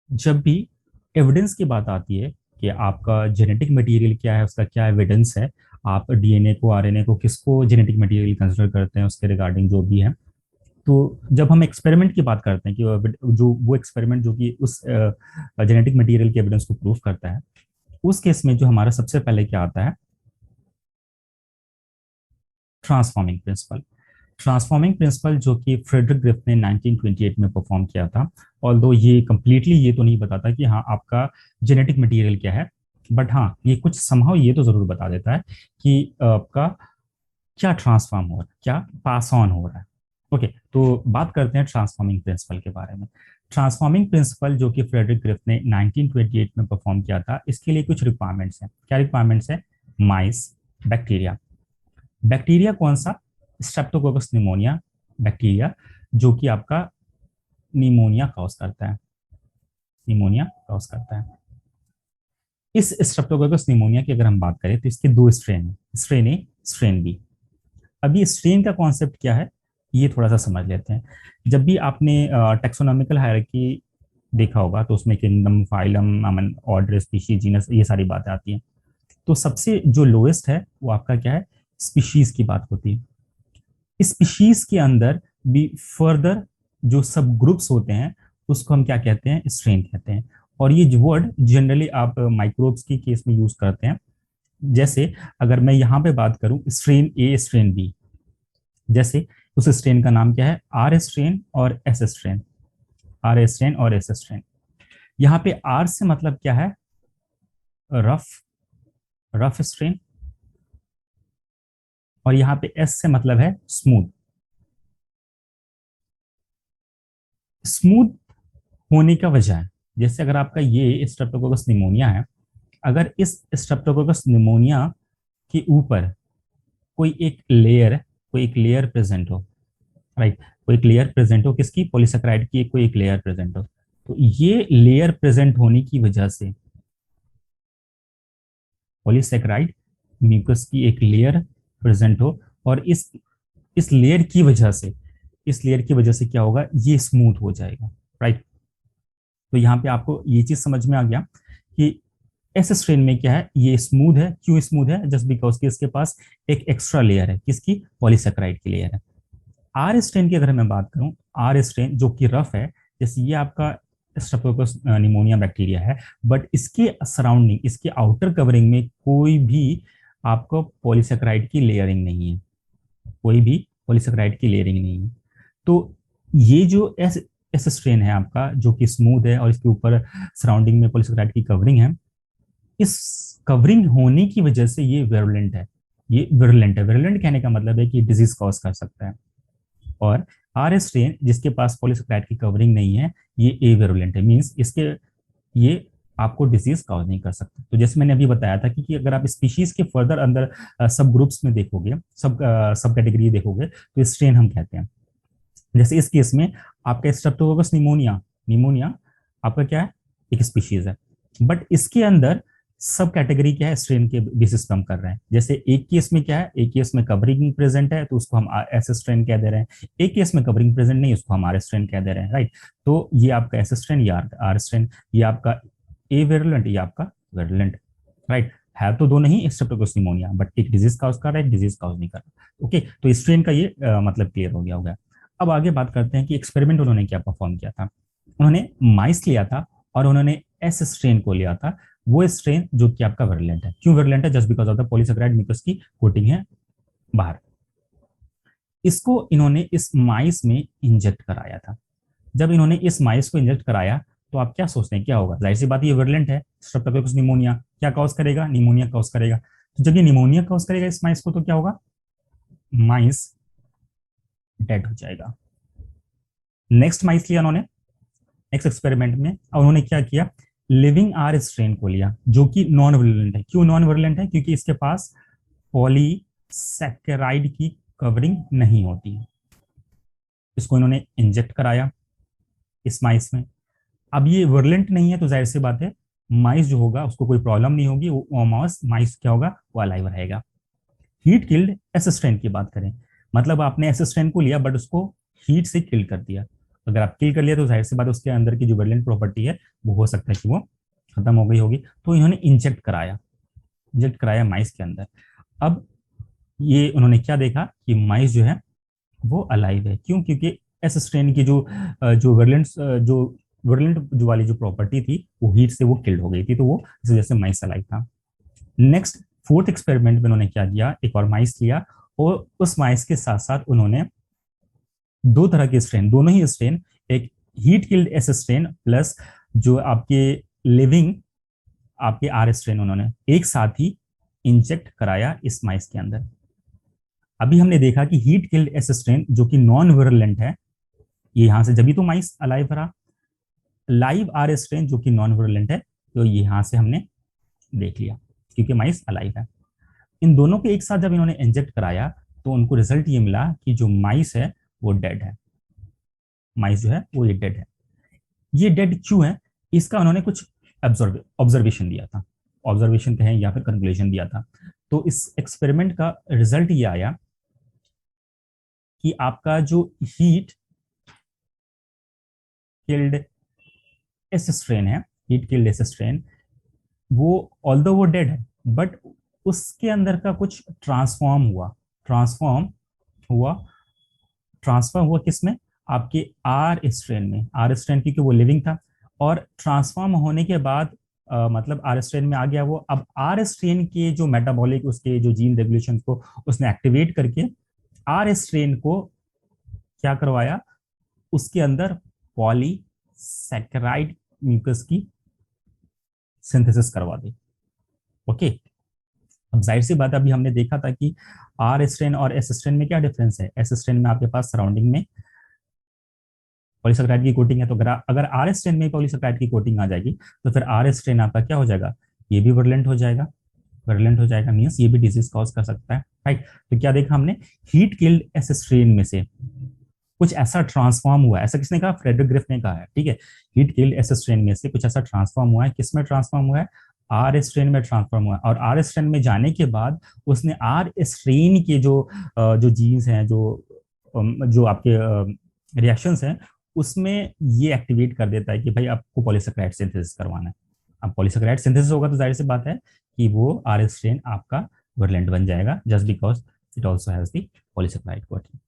जब भी एविडेंस की बात आती है कि आपका जेनेटिक मटेरियल क्या है, उसका क्या एविडेंस है, आप डीएनए को, आरएनए को किसको जेनेटिक मटेरियल कंसिडर करते हैं, उसके रिगार्डिंग जो भी है। तो जब हम एक्सपेरिमेंट की बात करते हैं कि जो वो एक्सपेरिमेंट जो कि उस जेनेटिक मटेरियल के एविडेंस को प्रूव करता है, उस केस में जो हमारा सबसे पहले क्या आता है, ट्रांसफॉर्मिंग प्रिंसिपल। ट्रांसफॉर्मिंग प्रिंसिपल जो कि फ्रेडरिक ग्रिफ्थ ने 1928 में परफॉर्म किया था। ऑल्दो ये कंप्लीटली ये तो नहीं बताता कि हाँ आपका जेनेटिक मटेरियल क्या है, बट हाँ ये कुछ समहाउ ये तो जरूर बता देता है कि आपका क्या ट्रांसफॉर्म हो रहा है, क्या पास ऑन हो रहा है। ओके, तो बात करते हैं ट्रांसफॉर्मिंग प्रिंसिपल के बारे में। ट्रांसफॉर्मिंग प्रिंसिपल जो कि फ्रेडरिक ग्रिफ्थ ने 1928 में परफॉर्म किया था, इसके लिए कुछ रिक्वायरमेंट्स हैं। क्या रिक्वायरमेंट्स है? माइस, बैक्टीरिया। बैक्टीरिया कौन सा? स्ट्रेप्टोकोकस निमोनिया बैक्टीरिया, जो कि आपका निमोनिया कॉज करता है, निमोनिया कॉज करता है। इस स्ट्रेप्टोकोकस निमोनिया की अगर हम बात करें तो इसके दो स्ट्रेन है, स्ट्रेन ए, स्ट्रेन बी। अभी स्ट्रेन का कॉन्सेप्ट क्या है, ये थोड़ा सा समझ लेते हैं। जब भी आपने टेक्सोनॉमिकल हायरार्की देखा होगा तो उसमें kingdom, phylum, order, species, genus, ये सारी बातें आती हैं। तो सबसे जो लोएस्ट है वो आपका क्या है, स्पीशीज की बात होती है। स्पीशीज के अंदर भी फर्दर जो सब ग्रुप्स होते हैं उसको हम क्या कहते हैं, स्ट्रेन कहते हैं। और ये वर्ड जनरली आप माइक्रोब्स के केस में यूज करते हैं। जैसे अगर मैं यहाँ पे बात करूं स्ट्रेन ए, स्ट्रेन बी, जैसे उस स्ट्रेन का नाम क्या है, आर स्ट्रेन और एस स्ट्रेन, आर स्ट्रेन और एस स्ट्रेन। यहाँ पे आर से मतलब क्या है, रफ, रफ स्ट्रेन। और यहाँ पे एस से मतलब है स्मूथ। स्मूथ होने का वजह है, जैसे अगर आपका ये स्ट्रेप्टोकोकस निमोनिया है, अगर इस स्ट्रेप्टोकोकस निमोनिया के ऊपर कोई एक लेयर प्रेजेंट हो, राइट, कोई एक लेयर प्रेजेंट हो, किसकी, पॉलीसेकेराइड की कोई एक लेयर प्रेजेंट हो, तो ये लेयर प्रेजेंट होने की वजह से, पॉलीसेकेराइड म्यूकस की एक लेयर प्रेजेंट हो, और इस लेयर की वजह से, इस लेयर की वजह से क्या होगा, ये स्मूथ हो जाएगा, राइट। तो यहाँ पे आपको ये चीज समझ में आ गया कि एस स्ट्रेन में क्या है, ये स्मूथ है। क्यों स्मूथ है? जस्ट बिकॉज कि इसके पास एक एक्स्ट्रा लेयर है, किसकी, पॉलीसेकेराइड की लेयर है। आर स्ट्रेन की अगर मैं बात करूं, आर स्ट्रेन जो कि रफ है, जैसे ये आपका स्ट्रेप्टोकोकस निमोनिया बैक्टीरिया है, बट इसके सराउंडिंग, इसके आउटर कवरिंग में कोई भी आपको पॉलीसेकेराइड की लेयरिंग नहीं है, कोई भी पॉलीसेकेराइड की लेयरिंग नहीं है। तो ये जो एस एस स्ट्रेन है आपका, जो कि स्मूथ है और इसके ऊपर सराउंडिंग में पॉलीसेकेराइड की कवरिंग है, इस कवरिंग होने की वजह से ये विरुलेंट है। ये विरुलेंट है, विरुलेंट कहने का मतलब है कि डिजीज कॉज कर सकता है। और आर स्ट्रेन जिसके पास पॉलीसेकेराइड की कवरिंग नहीं है, ये ए विरुलेंट है, मींस इसके, ये आपको डिजीज कॉज नहीं कर सकता। तो जैसे मैंने अभी बताया था कि अगर आप स्पीशीज के फर्दर अंदर सब ग्रुप्स में देखोगे, सब कैटेगरी देखोगे, तो स्ट्रेन हम कहते हैं। जैसे इस केस में आपका स्ट्रेप्टोकोकस निमोनिया, निमोनिया आपका क्या है, एक स्पीशीज है, बट इसके अंदर सब कैटेगरी क्या है, स्ट्रेन के बेसिस पे हम कर रहे हैं। जैसे एक केस में क्या है, एक केस में कवरिंग प्रेजेंट है तो उसको हम एस स्ट्रेन कह दे रहे हैं, एक केस में कवरिंग प्रेजेंट नहीं, उसको हम आर स्ट्रेन कह दे रहे हैं, राइट। तो ये आपका एस स्ट्रेन, ये आर स्ट्रेन, ये आपका ए वेरुलेंट, ये आपका वेरुलेंट, राइट। है तो दोनों ही स्ट्रेप्टोकोकस निमोनिया, बट एक डिजीज काउज कर रहा है, एक डिजीज काउज नहीं कर रहा। ओके, तो स्ट्रेन का ये मतलब क्लियर हो गया होगा। अब आगे बात करते हैं कि एक्सपेरिमेंट उन्होंने क्या परफॉर्म किया था। उन्होंने माइस लिया था और उन्होंने एस स्ट्रेन को लिया था, वो स्ट्रेन जो कि आपका वेरुलेंट है। क्यों वेरुलेंट है? Just because of the polysaccharide mucus की कोटिंग है बाहर। इसको इन्होंने इस माइस में इंजेक्ट कराया था। जब इन्होंने इस माइस को इंजेक्ट कराया तो आप क्या सोचते हैं क्या होगा? जाहिर सी बात, ये वेरुलेंट है, स्ट्रेप्टोकोकस निमोनिया क्या कॉज करेगा, निमोनिया कॉज करेगा। तो जब ये निमोनिया कॉज करेगा इस माइस को, तो क्या होगा, माइस डेड हो जाएगा। नेक्स्ट माइस लिया उन्होंने नेक्स्ट एक्सपेरिमेंट में, और उन्होंने क्या किया, लिविंग आर स्ट्रेन को लिया जो कि नॉन वर्लेंट है। क्यों नॉन वर्लेंट है? क्योंकि इसके पास पॉलीसैकेराइड की कवरिंग नहीं होती है। इसको इन्होंने इंजेक्ट कराया इस माइस में। अब ये वर्लेंट नहीं है तो जाहिर सी बात है, माइस जो होगा उसको कोई प्रॉब्लम नहीं होगी, वो माउस माइस क्या होगा, वो अलाइव रहेगा। हीट किल्ड एस स्ट्रेन की बात करें, मतलब आपने एस स्ट्रेन को लिया बट उसको हीट से किल कर दिया। अगर आप किल कर लिया तो जाहिर सी बात है उसके अंदर की जो वर्लेंट प्रॉपर्टी है वो हो सकता है कि वो खत्म हो गई होगी। तो इन्होंने इंजेक्ट कराया माइस के अंदर। अब ये उन्होंने क्या देखा कि माइस जो है वो अलाइव है। क्यों? क्योंकि एस स्ट्रेन की जो वर्लेंट जो वाली जो प्रॉपर्टी थी वो हीट से वो किल्ड हो गई थी, तो वो इस वजह से माइस अलाइव था। नेक्स्ट फोर्थ एक्सपेरिमेंट में उन्होंने क्या किया, एक और माइस लिया और उस माइस के साथ साथ उन्होंने दो तरह के स्ट्रेन, दोनों ही स्ट्रेन, एक heat killed S strain plus जो आपके लिविंग आपके आर स्ट्रेन, उन्होंने एक साथ ही इंजेक्ट कराया इस माइस के अंदर। अभी हमने देखा कि हीट किल्ड एस स्ट्रेन जो कि नॉन विरुलेंट है, ये यहां से जब तो माइस अलाइव रहा। लाइव आर स्ट्रेन जो कि नॉन विरुलेंट है, तो यहां से हमने देख लिया क्योंकि माइस अलाइव है। इन दोनों को एक साथ जब इन्होंने इंजेक्ट कराया तो उनको रिजल्ट ये मिला कि जो माइस है वो डेड है। माइस जो है वो ये डेड है। ये डेड क्यों है, इसका उन्होंने कुछ ऑब्जर्वेशन दिया था, ऑब्जर्वेशन कहें या फिर कंक्लूजन दिया था। तो इस एक्सपेरिमेंट का रिजल्ट ये आया कि आपका जो हीट किल्ड एस स्ट्रेन है, हीट किल्ड एस स्ट्रेन, वो ऑल्दो वो डेड है बट उसके अंदर का कुछ ट्रांसफॉर्म हुआ ट्रांसफर हुआ किसमें, आपके आर स्ट्रेन में। आर स्ट्रेन क्योंकि वो लिविंग था और ट्रांसफॉर्म होने के बाद मतलब आर स्ट्रेन में आ गया वो। अब आर स्ट्रेन के जो मेटाबॉलिक उसके जो जीन रेगुलेशन को उसने एक्टिवेट करके आर स्ट्रेन को क्या करवाया, उसके अंदर पॉलीसैकेराइड म्यूकस की सिंथेसिस करवा दी। ओके, अब जाहिर सी बात है, अभी हमने देखा था कि आर स्ट्रेन और एस स्ट्रेन में क्या डिफरेंस है। एस स्ट्रेन में आपके पास सराउंडिंग में पॉलीसेकेराइड की कोटिंग है, तो अगर आर स्ट्रेन में पॉलीसेकेराइड की कोटिंग आ जाएगी तो फिर आर स्ट्रेन आपका क्या हो जाएगा, ये भी वर्लेंट हो जाएगा। वर्लेंट हो जाएगा मीन्स ये भी डिजीज कॉज कर सकता है, राइट। तो क्या देखा हमने, हीट किल्ड एस स्ट्रेन में से कुछ ऐसा ट्रांसफॉर्म हुआ है, ऐसा किसने कहा, फ्रेडरिक ग्रिफ ने कहा है, ठीक है। हीट किल्ड एस स्ट्रेन में से कुछ ऐसा ट्रांसफॉर्म हुआ है, किसमें ट्रांसफॉर्म हुआ है, आर स्ट्रेन में ट्रांसफॉर्म हुआ है। और आर स्ट्रेन में जाने के बाद उसने आर स्ट्रेन के जो जीन्स हैं, जो आपके रिएक्शंस हैं, उसमें ये एक्टिवेट कर देता है कि भाई आपको पॉलीसेकेराइड सिंथेसिस करवाना है। अब पॉलीसेकेराइड सिंथेसिस होगा तो जाहिर सी बात है कि वो आर स्ट्रेन आपका वर्लेंट बन जाएगा, just because it also has the polysaccharide coating.